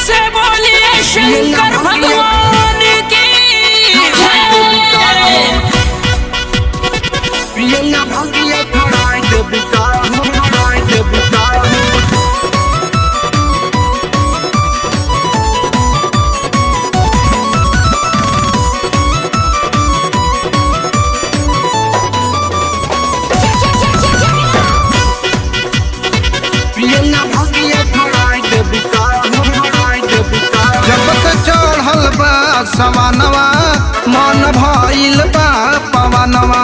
से बोलिए शंकर भगवान की सवानवा मन भइल बा पवनवा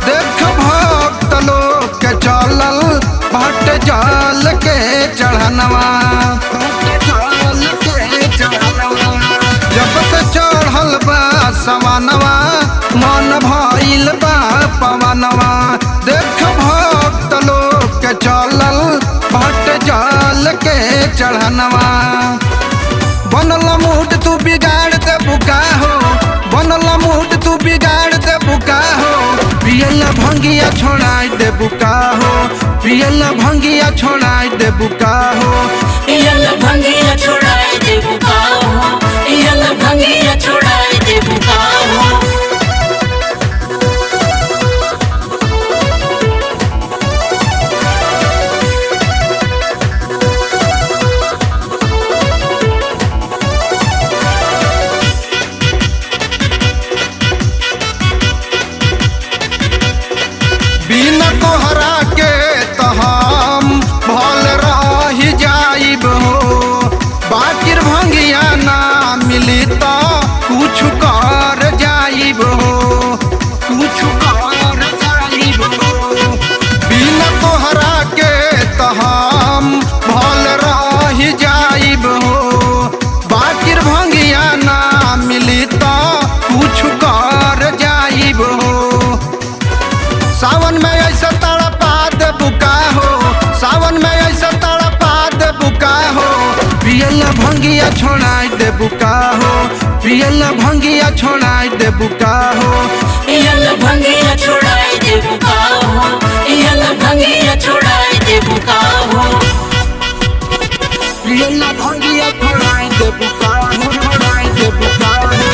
देख भक्त लोग के चलल भट जल के चढ़नवा जब से चढ़ल बा सवानवा मन भइल बा पवनवा देख भक्त लोग के चलल भट जल के चढ़नवा बनल मूड तू बिगाड़ दे बुका हो बनल मूड तू बिगाड़ दे बुका हो पियल भंगिया छोड़ाई दे बुका हो पियल भंगिया छोड़ाई दे बुका हो पियल भंगिया छोड़ाई दे बुका हो पियल भंगिया छोड़ाई दे बुका हो बिना तोहरा के तो हम भल रही जाइब हो बाकिर भंगिया ना मिली तो कुछ कर जाइब हो कुछ कर जाइब हो बिना तोहरा के तो हम भल रही जाइब हो बाकिर भंगिया ना मिली तो कुछ कर जाइब हो सावन में ऐसा तड़पा दे बुका हो सावन में ऐसा तड़पा दे बुका हो पियल भंगिया छोड़ाई दे बुका हो पियल भंगिया छोड़ाई दे बुका हो पियल भंगिया छोड़ाई दे बुका हो पियल भंगिया छोड़ाई दे बुका हो पियल भंगिया छोड़ाई दे बुका हो छोड़ाई दे बुका हो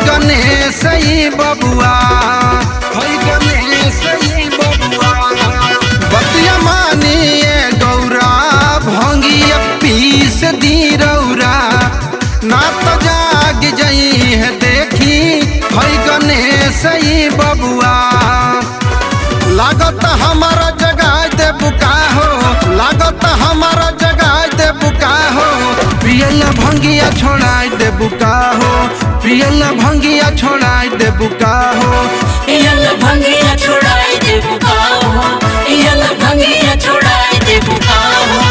गणेश बबुआ गणेश बबुआ बतिया मानिए गौरा भंगिया पीस दी रौरा ना तो जाग जई है देखी गणेश बबुआ लागत हमारा जगह दे बुका हो लागत हमारा जगह दे बुका हो पियल भंगिया छोड़ाई दे बुका हो पियल भंगिया छोड़ाई दे बुका हो पियल भंगिया छोड़ाई दे बुका हो पियल भंगिया छोड़ाई दे बुका हो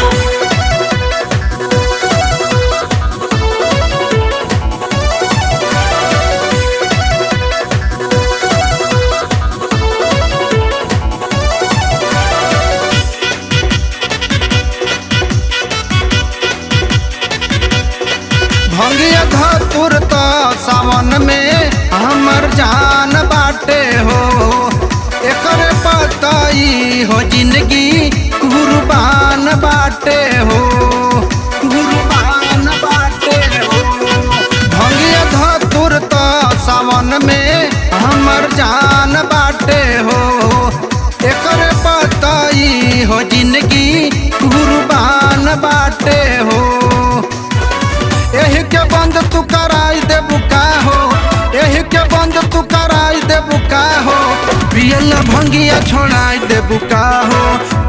भंगिया धतुर तो सावन में हमर जान बाटे हो एकर पताई हो जिंदगी कुर्बान बाटे हो कुर्बान बाटे हो भंगिया धतुर तो सावन में हमर जान बाटे हो एकर पताई हो जिंदगी कुर्बान बाटे हो यही के बंद तू कराई दे बुका हो यही के बंद तू कराई दे बुका हो पियल भंगिया छोड़ाई दे बुका हो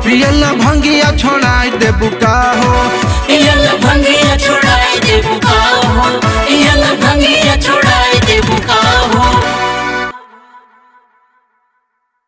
पियल भंगिया छोड़ाई दे बुका हो पियल भंगिया छोड़ाई दे बुका हो पियल भंगिया छोड़ाई दे बुका हो।